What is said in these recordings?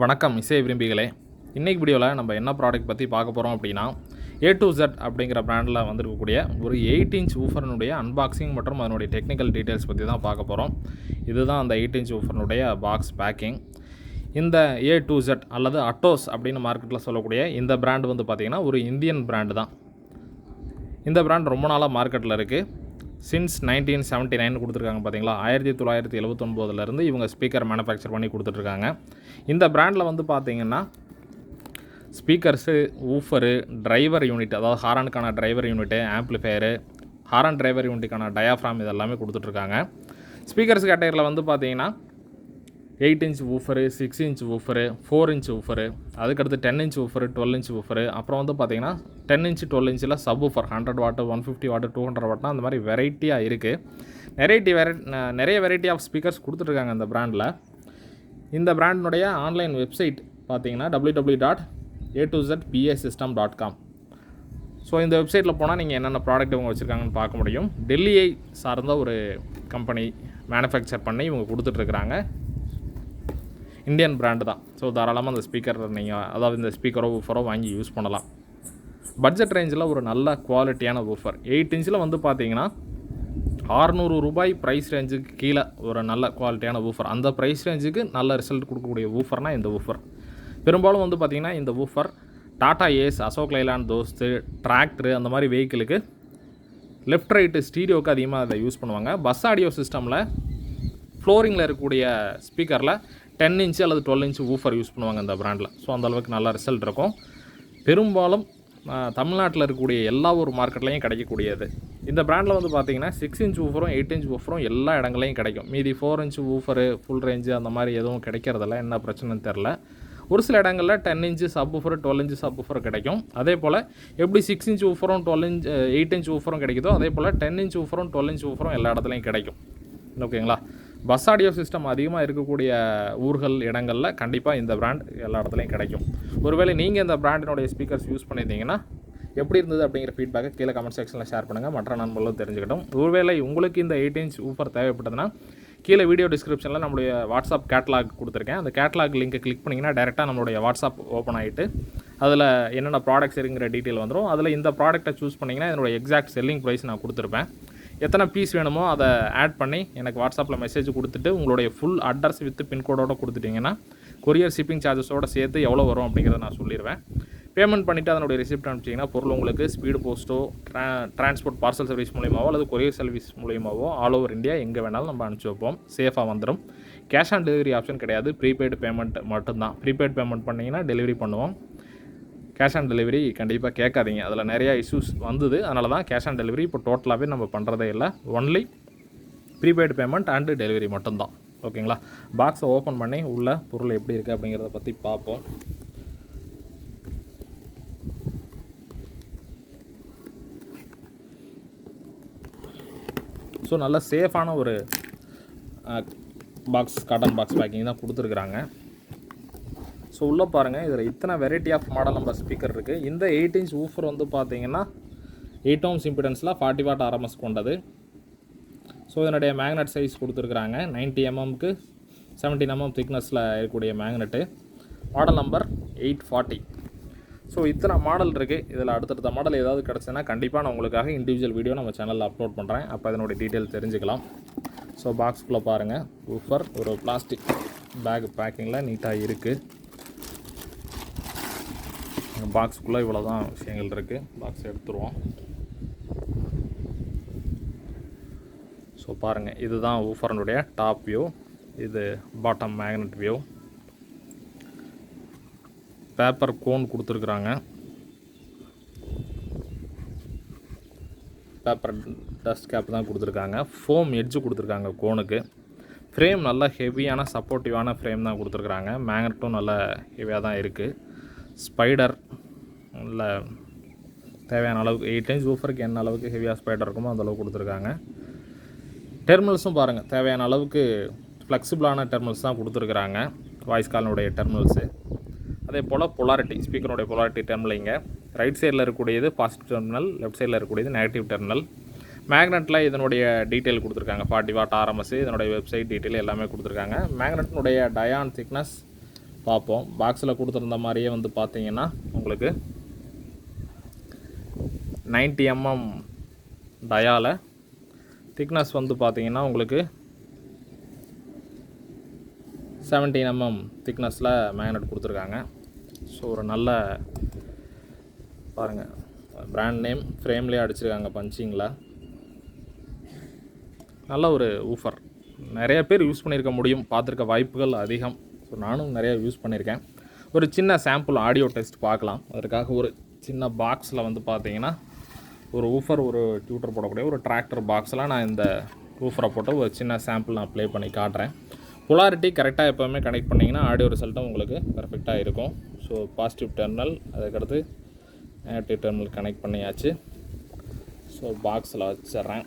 வணக்கம் இசை விரும்பிகளே. இன்றைக்கி வீடியோவில் நம்ம என்ன ப்ராடக்ட் பற்றி பார்க்க போகிறோம் அப்படின்னா AtoZ அப்படிங்கிற பிராண்டில் வந்திருக்கக்கூடிய ஒரு 8 இன்ச் ஊஃபர்னுடைய அன்பாக்சிங் மற்றும் அதனுடைய டெக்னிக்கல் டீட்டெயில்ஸ் பற்றி தான் பார்க்க போகிறோம். இதுதான் அந்த 8 இன்ச் ஊஃபர்னுடைய பாக்ஸ் பேக்கிங். இந்த AtoZ அல்லது AtoZ அப்படின்னு மார்க்கெட்டில் சொல்லக்கூடிய இந்த பிராண்டு வந்து பார்த்திங்கன்னா ஒரு இந்தியன் பிராண்டு தான். இந்த பிராண்ட் ரொம்ப நாளாக மார்க்கெட்டில் இருக்குது. சின்ஸ் 1979 கொடுத்துருக்காங்க பார்த்தீங்களா. 1979 இவங்க ஸ்பீக்கர் மேனுஃபேக்சர் பண்ணி கொடுத்துட்ருக்காங்க. இந்த பிராண்டில் வந்து பார்த்திங்கன்னா ஸ்பீக்கர்ஸு, ஊஃபரு, டிரைவர் யூனிட், அதாவது ஹாரனுக்கான டிரைவர் யூனிட்டு, ஆம்ப்ளிஃபயரு, ஹாரன் டிரைவர் யூனிட்டுக்கான டயாஃப்ராம் இதெல்லாமே கொடுத்துட்ருக்காங்க. ஸ்பீக்கர்ஸ் கேட்டகரியில் வந்து பார்த்திங்கன்னா 8 inch woofer, 6 inch woofer, 4 inch woofer, அதுக்கடுத்து 10 இன்ச் ஊஃபரு, 12 இன்ச் ஊஃபரு, அப்புறம் வந்து பார்த்திங்கன்னா 10 இன்ச் 12 இன்ச்சில் சப் ஊஃபர் 100 வாட்டு, 150 வாட்டு, 200 வாட்னா அந்த மாதிரி வெரைட்டியாக இருக்குது. நிறைய வெரைட்டி ஆஃப் ஸ்பீக்கர்ஸ் கொடுத்துட்ருக்காங்க இந்த பிராண்டில். இந்த பிராண்டினுடைய ஆன்லைன் வெப்சைட் பார்த்திங்கன்னா www.atozpasystem.com. ஸோ இந்த வெப்சைட்டில் போனால் நீங்கள் என்னென்ன ப்ராடக்ட் இவங்க வச்சுருக்காங்கன்னு பார்க்க முடியும். டெல்லியை சார்ந்த ஒரு கம்பெனி மேனுஃபேக்சர் பண்ணி இவங்க கொடுத்துட்ருக்குறாங்க. இந்தியன் பிராண்டு தான். ஸோ தாராளமாக அந்த ஸ்பீக்கர் நீங்கள், அதாவது இந்த ஸ்பீக்கரோ ஊஃபரோ வாங்கி யூஸ் பண்ணலாம். பட்ஜெட் ரேஞ்சில் ஒரு நல்ல குவாலிட்டியான ஊஃபர் 8 இன்ச்சில் வந்து பார்த்தீங்கன்னா 600 ரூபாய் ப்ரைஸ் ரேஞ்சுக்கு கீழே ஒரு நல்ல குவாலிட்டியான ஊஃபர். அந்த ப்ரைஸ் ரேஞ்சுக்கு நல்ல ரிசல்ட் கொடுக்கக்கூடிய ஊஃபர்னால் இந்த ஊஃபர். பெரும்பாலும் வந்து பார்த்திங்கன்னா இந்த ஊஃபர் Tata Ace, Ashok Leyland Dost, tractor அந்த மாதிரி வெஹிக்கிளுக்கு லெஃப்ட் ரைட்டு ஸ்டீரியோவுக்கு அதிகமாக அதை யூஸ் பண்ணுவாங்க. பஸ் ஆடியோ சிஸ்டமில் ஃப்ளோரிங்கில் இருக்கக்கூடிய ஸ்பீக்கரில் 10 இன்ச்சு அல்லது 12 இன்ச்சு ஊஃபர் யூஸ் பண்ணுவாங்க இந்த பிராண்டில். ஸோ அந்தளவுக்கு நல்ல ரிசல்ட் இருக்கும். பெரும்பாலும் தமிழ்நாட்டில் இருக்கக்கூடிய எல்லா ஒரு மார்க்கெட்லேயும் கிடைக்கக்கூடியது. இந்த பிராண்டில் வந்து பார்த்திங்கன்னா 6 இன்ச் ஊஃபரும் 8 இன்ச் ஊஃபரும் எல்லா இடங்களையும் கிடைக்கும். மீதி 4 இன்ச் ஊஃபரு ஃபுல் ரேஞ்சு அந்த மாதிரி எதுவும் கிடைக்கிறதில்ல. என்ன பிரச்சனைன்னு தெரில. ஒரு சில இடங்களில் 10 inch subwoofer, 12 inch subwoofer கிடைக்கும். அதே போல் எப்படி 6 இன்ச் ஊஃபரும் 8 இன்ச் ஊஃபரும் கிடைக்குதோ அதே போல் 10 இன்ச் ஊஃபரும் 12 இன்ச் ஊஃபரும் எல்லா இடத்துலையும் கிடைக்கும். ஓகேங்களா. பஸ் ஆடியோ சிஸ்டம் அதிகமாக இருக்கக்கூடிய ஊர்கள் இடங்களில் கண்டிப்பாக இந்த பிராண்ட் எல்லா இடத்துலையும் கிடைக்கும். ஒருவேளை நீங்கள் இந்த பிராண்டினுடைய ஸ்பீக்கர்ஸ் யூஸ் பண்ணியிருந்தீங்கன்னா எப்படி இருந்தது அப்படிங்கிற ஃபீட்பேக்கை கீழே கமெண்ட் செக்ஷனில் ஷேர் பண்ணுங்கள். மற்ற நண்பர்களும் தெரிஞ்சுக்கிட்டோம். ஒருவேளை உங்களுக்கு இந்த 8 இன்ச் ஊஃபர் தேவைப்பட்டதுன்னா கீழே வீடியோ டிஸ்கிரிப்ஷனில் நம்மளுடைய வாட்ஸ்அப் கேட்லாக் கொடுத்துருக்கேன். அந்த கேட்லாக் லிங்கை கிளிக் பண்ணிங்கன்னா டேரெக்டாக நம்மளுடைய வாட்ஸ்அப் ஓப்பன் ஆகிட்டு அதில் என்னென்ன ப்ராடக்ட்ஸ் இருக்குங்கிற டீட்டெயில் வந்துடும். அதில் இந்த ப்ராடக்ட்டை சூஸ் பண்ணிங்கன்னா என்னுடைய எக்ஸாக்ட் செல்லிங் ப்ரைஸ் நான் கொடுத்துருப்பேன். எத்தனை பீஸ் வேணுமோ அதை ஆட் பண்ணி எனக்கு வாட்ஸ்அப்பில் மெசேஜ் கொடுத்துட்டு உங்களுடைய ஃபுல் அட்ரஸ் வித் பின்கோடோடு கொடுத்துட்டிங்கன்னா கொரியர் ஷிப்பிங் சார்ஜஸோடு சேர்த்து எவ்வளோ வரும் அப்படிங்கிறத நான் சொல்லிடுவேன். பேமெண்ட் பண்ணிவிட்டு அதனுடைய ரிசிப்ட் அனுப்பிச்சிங்கன்னா பொருள் உங்களுக்கு ஸ்பீடு போஸ்ட்டோ, டிரான்ஸ்போர்ட் பார்சல் சர்வீஸ் மூலியமாவோ அல்லது கொரியர் சர்வீஸ் மூலியமாவோ ஆல் ஓவர் இந்தியா எங்கே வேணாலும் நம்ம அனுப்பிச்சி வைப்போம். சேஃபாக வந்துடும். கேஷ் ஆன் டெலிவரி ஆப்ஷன் கிடையாது. ப்ரீபெய்டு பேமெண்ட் மட்டும்தான். ப்ரீபெய்டு பேமெண்ட் பண்ணிங்கன்னா டெலிவரி பண்ணுவோம். கேஷ் ஆன் டெலிவரி கண்டிப்பாக கேட்காதீங்க. அதில் நிறையா இஷ்யூஸ் வந்தது. அதனால தான் கேஷ் ஆன் டெலிவரி இப்போ டோட்டலாகவே நம்ம பண்ணுறதே இல்லை. Only prepaid payment and delivery மட்டும்தான். ஓகேங்களா. பாக்ஸை ஓப்பன் பண்ணி உள்ள பொருள் எப்படி இருக்குது அப்படிங்கிறத பற்றி பார்ப்போம். ஸோ நல்ல சேஃபான ஒரு பாக்ஸ், காட்டன் பாக்ஸ் பேக்கிங் தான் கொடுத்துருக்குறாங்க. ஸோ உள்ளே பாருங்கள், இதில் இத்தனை வெரைட்டி ஆஃப் மாடல் நம்ம ஸ்பீக்கர் இருக்குது. இந்த 8 இன்ச் ஊஃபர் வந்து பார்த்திங்கன்னா 8 ohms இம்பிடன்ஸில் 40 வாட் RMS கொண்டது. ஸோ இதனுடைய மேக்னெட் சைஸ் கொடுத்துருக்குறாங்க. 90 mmக்கு 17 mm திக்னஸில் இருக்கக்கூடிய மேக்னெட்டு. Model number 840. ஸோ இத்தனை மாடல் இருக்குது. இதில் அடுத்தடுத்த மாடல் ஏதாவது கிடச்சுன்னா கண்டிப்பாக நான் உங்களுக்காக இண்டிவிஜுவல் வீடியோ நம்ம சேனலில் அப்லோட் பண்ணுறேன். அப்போ இதனுடைய டீட்டெயில் தெரிஞ்சுக்கலாம். ஸோ பாக்ஸ்குள்ளே பாருங்கள், ஊஃபர் ஒரு பிளாஸ்டிக் பேக் பேக்கிங்கில் நீட்டாக இருக்குது. பாக்ஸுக்குள்ளே இவ்வளோ தான் விஷயங்கள் இருக்குது. பாக்ஸ் எடுத்துருவோம். ஸோ பாருங்கள், இதுதான் ஊஃபரனுடைய டாப் வியூ. இது bottom magnet view. Paper cone கொடுத்துருக்குறாங்க. பேப்பர் டஸ்ட் கேப் தான் கொடுத்துருக்காங்க. ஃபோம் எட்ஜு கொடுத்துருக்காங்க கோனுக்கு. ஃப்ரேம் நல்ல ஹெவியான சப்போர்ட்டிவான ஃப்ரேம் தான் கொடுத்துருக்குறாங்க. மேக்னெட்டும் நல்ல ஹெவியாக தான் இருக்குது. ஸ்பைடர் இல்லை தேவையான அளவுக்கு 8 இன்ச் ஊஃபருக்கு என்ன அளவுக்கு ஹெவியாக ஸ்பைடர் இருக்குமோ அந்தளவுக்கு கொடுத்துருக்காங்க. டெர்மினல்ஸும் பாருங்கள், தேவையான அளவுக்கு ஃப்ளெக்சிபிளான டெர்மினல்ஸ் தான் கொடுத்துருக்குறாங்க. Voice காலினுடைய terminals. அதே போல் பொலாரிட்டி, ஸ்பீக்கருடைய பொலாரிட்டி டெர்மினலிங்க ரைட் சைடில் இருக்கக்கூடியது பாசிட்டிவ் டெர்மினல், லெஃப்ட் சைடில் இருக்கக்கூடியது நெகட்டிவ் டெர்மினல். மேக்னெட்டில் இதனுடைய டீட்டெயில் கொடுத்துருக்காங்க. 40 வாட் RMS, இதனுடைய வெப்சைட் டீட்டெயில் எல்லாமே கொடுத்துருக்காங்க. மேக்னெட்டினுடைய டயான் திக்னஸ் பார்ப்போம். பாக்ஸில் கொடுத்துருந்த மாதிரியே வந்து பார்த்தீங்கன்னா உங்களுக்கு 90 mm டயால திக்னஸ் வந்து பார்த்தீங்கன்னா உங்களுக்கு 17 mm திக்னஸில் மேக்னெட் கொடுத்துருக்காங்க. ஸோ ஒரு நல்ல பாருங்கள், பிராண்ட் நேம் ஃப்ரேம்லேயே அடிச்சிருக்காங்க பஞ்சிங்கில். நல்ல ஒரு ஊஃபர், நிறைய பேர் யூஸ் பண்ணியிருக்க முடியும், பார்த்துருக்க வாய்ப்புகள் அதிகம். ஸோ நானும் நிறையா யூஸ் பண்ணியிருக்கேன். ஒரு சின்ன சாம்பிள் ஆடியோ டெஸ்ட் பார்க்கலாம். அதற்காக ஒரு சின்ன பாக்ஸில் வந்து பார்த்தீங்கன்னா ஒரு ஊஃபர், ஒரு டியூட்டர் போடக்கூடிய ஒரு டிராக்டர் பாக்ஸில் நான் இந்த ஊஃபரை போட்டு ஒரு சின்ன சாம்பிள் நான் ப்ளே பண்ணி காட்டுறேன். பொலாரிட்டி கரெக்டாக எப்போவுமே கனெக்ட் பண்ணிங்கன்னா ஆடியோ ரிசல்ட்டும் உங்களுக்கு பர்ஃபெக்டாக இருக்கும். ஸோ பாசிட்டிவ் டெர்மினல், அதுக்கடுத்து நெகட்டிவ் டெர்மினல் கனெக்ட் பண்ணியாச்சு. ஸோ பாக்ஸில் வச்சிட்றேன்.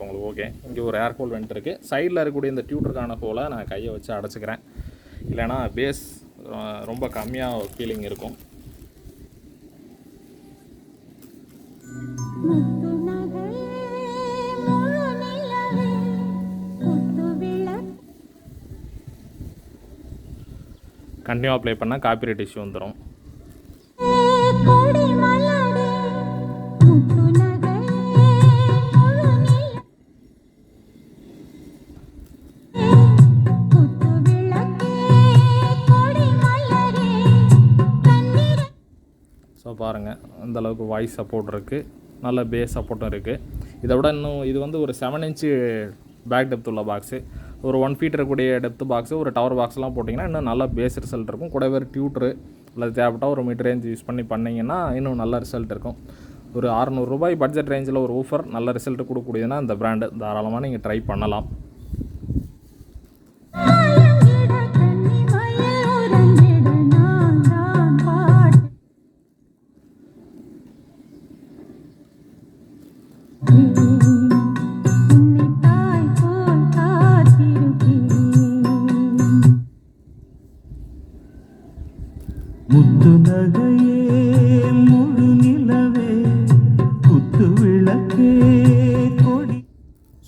உங்களுக்கு ஓகே. இங்கே ஒரு ஏர் ஹோல் வெண்ட் இருக்குது. சைடில் இருக்கக்கூடிய இந்த டியூட்டருக்கான ஹோலை நான் கையை வச்சு அடைச்சிக்கிறேன், இல்லைனா பேஸ் ரொம்ப கம்மியாக ஃபீலிங் இருக்கும். கண்டினியூவாக ப்ளே பண்ணால் காப்பிரைட் இஷ்யூ வந்துடும். ஸோ பாருங்கள், அந்தளவுக்கு வாய்ஸ் சப்போர்ட் இருக்குது, நல்ல பேஸ் சப்போர்ட்டும் இருக்குது. இதை விட இன்னும் இது வந்து ஒரு 7 inch பேக் டெப்த் உள்ள பாக்ஸு. ஒரு 1 feet இருக்கக்கூடிய டெப்த் பாக்ஸு, ஒரு டவர் பாக்ஸ்லாம் போட்டிங்கன்னா இன்னும் நல்ல பேஸ் ரிசல்ட் இருக்கும். கூட வேறு டியூட்ரு இல்லை தேவைப்பட்டால் ஒரு மிட் ரேஞ்ச் யூஸ் பண்ணி பண்ணிங்கன்னா இன்னும் நல்ல ரிசல்ட் இருக்கும். ஒரு 600 ரூபாய் பட்ஜெட் ரேஞ்சில் ஒரு ஊஃபர் நல்ல ரிசல்ட் கொடுக்கக்கூடியதுன்னா இந்த பிராண்டு தாராளமாக நீங்கள் ட்ரை பண்ணலாம். முத்து நகையே முழு நிலவே குத்து விளக்கே கொடி.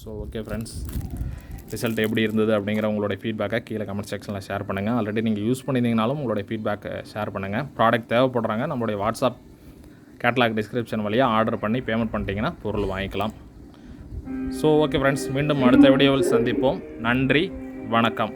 ஸோ ஓகே ஃப்ரெண்ட்ஸ், ரிசல்ட் எப்படி இருந்தது அப்படிங்கிற உங்களுடைய ஃபீட்பேக்கை கீழே கமெண்ட் செக்ஷனில் ஷேர் பண்ணுங்கள். ஆல்ரெடி நீங்கள் யூஸ் பண்ணியிருந்தீங்கனாலும் உங்களுடைய ஃபீட்பேக்கை ஷேர் பண்ணுங்கள். ப்ராடக்ட் தேவைப்படுறாங்க, நம்மளுடைய வாட்ஸ்அப் கேட்டலாக் டிஸ்கிரிப்ஷன் வழியாக ஆர்டர் பண்ணி பேமெண்ட் பண்ணிட்டீங்கன்னா பொருள் வாங்கிக்கலாம். ஸோ ஓகே ஃப்ரெண்ட்ஸ், மீண்டும் அடுத்த வீடியோவில் சந்திப்போம். நன்றி, வணக்கம்.